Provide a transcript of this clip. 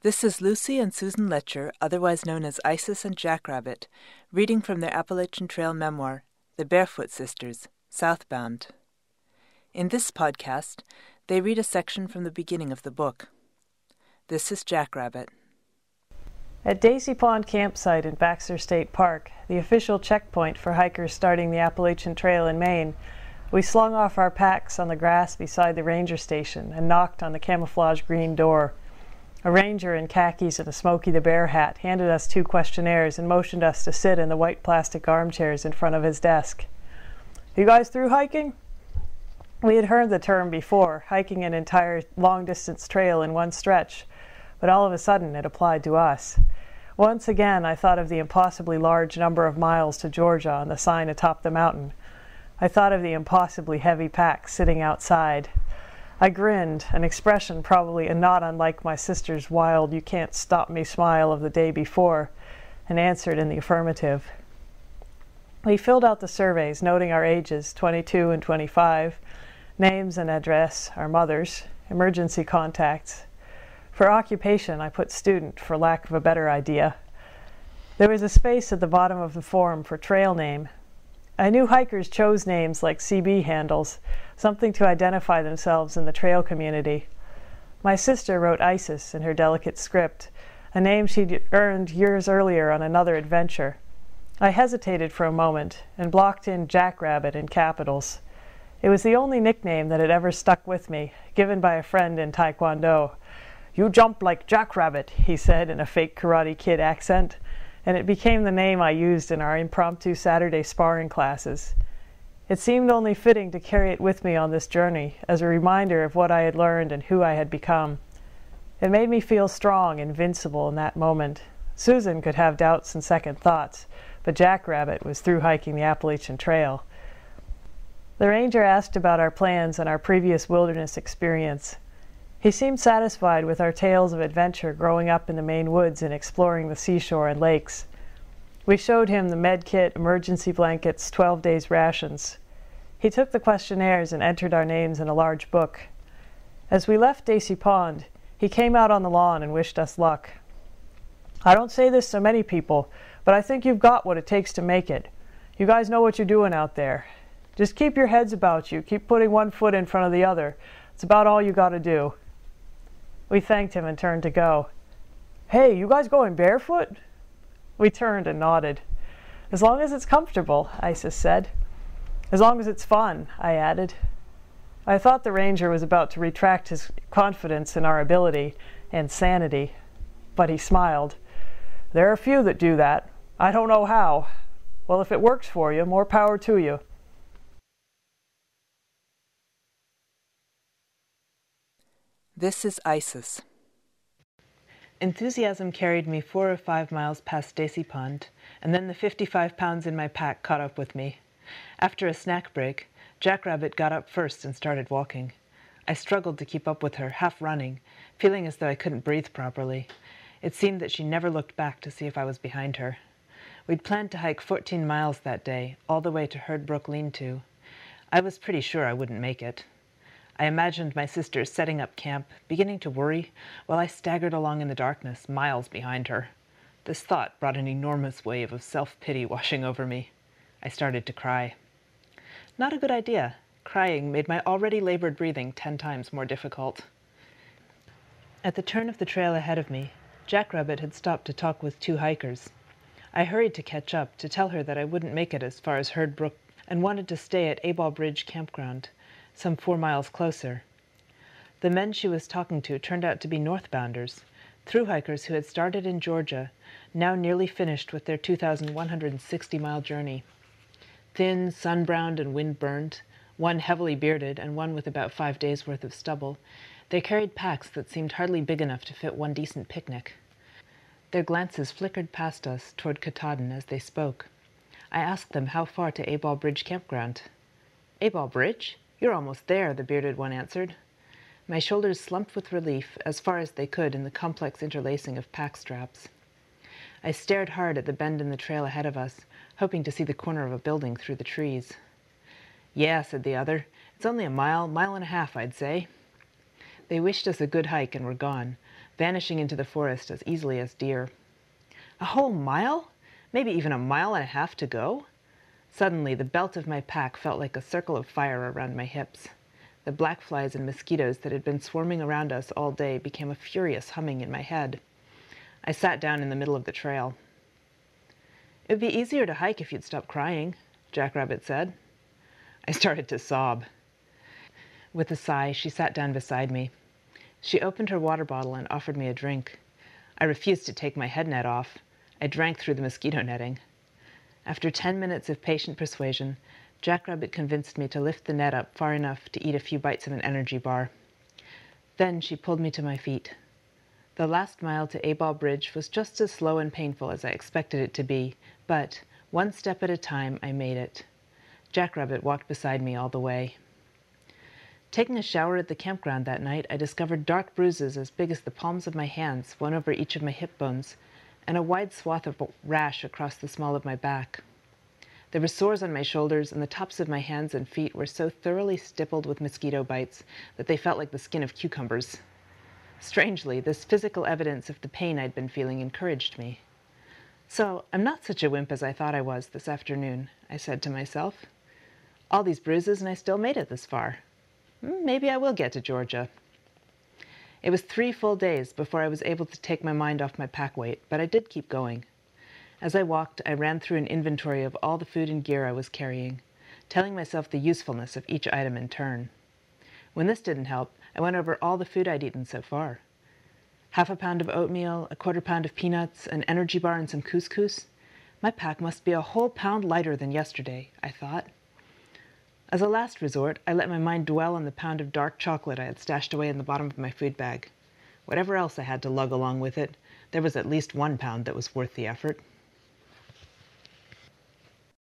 This is Lucy and Susan Letcher, otherwise known as Isis and Jackrabbit, reading from their Appalachian Trail memoir, The Barefoot Sisters, Southbound. In this podcast, they read a section from the beginning of the book. This is Jackrabbit. At Daisy Pond Campsite in Baxter State Park, the official checkpoint for hikers starting the Appalachian Trail in Maine, we slung off our packs on the grass beside the ranger station and knocked on the camouflage green door. A ranger in khakis and a Smokey the Bear hat handed us 2 questionnaires and motioned us to sit in the white plastic armchairs in front of his desk. "You guys through hiking?" We had heard the term before, hiking an entire long-distance trail in one stretch, but all of a sudden it applied to us. Once again, I thought of the impossibly large number of miles to Georgia on the sign atop the mountain. I thought of the impossibly heavy packs sitting outside. I grinned, an expression probably not unlike my sister's wild you-can't-stop-me smile of the day before, and answered in the affirmative. We filled out the surveys, noting our ages, 22 and 25, names and address, our mothers, emergency contacts. For occupation, I put student, for lack of a better idea. There was a space at the bottom of the form for trail name. I knew hikers chose names like CB handles, something to identify themselves in the trail community. My sister wrote Isis in her delicate script, a name she'd earned years earlier on another adventure. I hesitated for a moment and blocked in Jackrabbit in capitals. It was the only nickname that had ever stuck with me, given by a friend in Taekwondo. "You jump like Jackrabbit," he said in a fake Karate Kid accent, and it became the name I used in our impromptu Saturday sparring classes. It seemed only fitting to carry it with me on this journey as a reminder of what I had learned and who I had become. It made me feel strong, invincible in that moment. Susan could have doubts and second thoughts, but Jackrabbit was through hiking the Appalachian Trail. The ranger asked about our plans and our previous wilderness experience. He seemed satisfied with our tales of adventure growing up in the Maine woods and exploring the seashore and lakes. We showed him the med kit, emergency blankets, 12 days rations. He took the questionnaires and entered our names in a large book. As we left Daisy Pond, he came out on the lawn and wished us luck. "I don't say this to many people, but I think you've got what it takes to make it. You guys know what you're doing out there. Just keep your heads about you. Keep putting one foot in front of the other. It's about all you got to do." We thanked him and turned to go. "Hey, you guys going barefoot?" We turned and nodded. "As long as it's comfortable," Isis said. "As long as it's fun," I added. I thought the ranger was about to retract his confidence in our ability and sanity, but he smiled. "There are a few that do that. I don't know how. Well, if it works for you, more power to you." This is Isis. Enthusiasm carried me 4 or 5 miles past Daisy Pond, and then the 55 pounds in my pack caught up with me. After a snack break, Jackrabbit got up first and started walking. I struggled to keep up with her, half running, feeling as though I couldn't breathe properly. It seemed that she never looked back to see if I was behind her. We'd planned to hike 14 miles that day, all the way to Herd Brook Lean-To. I was pretty sure I wouldn't make it. I imagined my sister setting up camp, beginning to worry, while I staggered along in the darkness, miles behind her. This thought brought an enormous wave of self-pity washing over me. I started to cry. Not a good idea. Crying made my already labored breathing 10 times more difficult. At the turn of the trail ahead of me, Jackrabbit had stopped to talk with 2 hikers. I hurried to catch up, to tell her that I wouldn't make it as far as Herd Brook and wanted to stay at Aball Bridge Campground, some 4 miles closer. The men she was talking to turned out to be northbounders, through hikers who had started in Georgia, now nearly finished with their 2,160-mile journey. Thin, sun-browned, and wind-burned, one heavily bearded and one with about 5 days' worth of stubble, they carried packs that seemed hardly big enough to fit one decent picnic. Their glances flickered past us toward Katahdin as they spoke. I asked them how far to Aball Bridge Campground. "Aball Bridge? You're almost there," the bearded one answered. My shoulders slumped with relief, as far as they could in the complex interlacing of pack straps. I stared hard at the bend in the trail ahead of us, hoping to see the corner of a building through the trees. "Yeah," said the other. "It's only a mile and a half, I'd say." They wished us a good hike and were gone, vanishing into the forest as easily as deer. A whole mile? Maybe even a mile and a half to go? Suddenly, the belt of my pack felt like a circle of fire around my hips. The black flies and mosquitoes that had been swarming around us all day became a furious humming in my head. I sat down in the middle of the trail. "It would be easier to hike if you'd stop crying," Jackrabbit said. I started to sob. With a sigh, she sat down beside me. She opened her water bottle and offered me a drink. I refused to take my head net off. I drank through the mosquito netting. After 10 minutes of patient persuasion, Jackrabbit convinced me to lift the net up far enough to eat a few bites of an energy bar. Then she pulled me to my feet. The last mile to A-Ball Bridge was just as slow and painful as I expected it to be, but one step at a time I made it. Jackrabbit walked beside me all the way. Taking a shower at the campground that night, I discovered dark bruises as big as the palms of my hands, one over each of my hip bones, and a wide swath of rash across the small of my back. There were sores on my shoulders, and the tops of my hands and feet were so thoroughly stippled with mosquito bites that they felt like the skin of cucumbers. Strangely, this physical evidence of the pain I'd been feeling encouraged me. "So I'm not such a wimp as I thought I was this afternoon," I said to myself. "All these bruises and I still made it this far. Maybe I will get to Georgia." It was 3 full days before I was able to take my mind off my pack weight, but I did keep going. As I walked, I ran through an inventory of all the food and gear I was carrying, telling myself the usefulness of each item in turn. When this didn't help, I went over all the food I'd eaten so far. 1/2 pound of oatmeal, 1/4 pound of peanuts, an energy bar, and some couscous. My pack must be a whole pound lighter than yesterday, I thought. As a last resort, I let my mind dwell on the pound of dark chocolate I had stashed away in the bottom of my food bag. Whatever else I had to lug along with it, there was at least 1 pound that was worth the effort.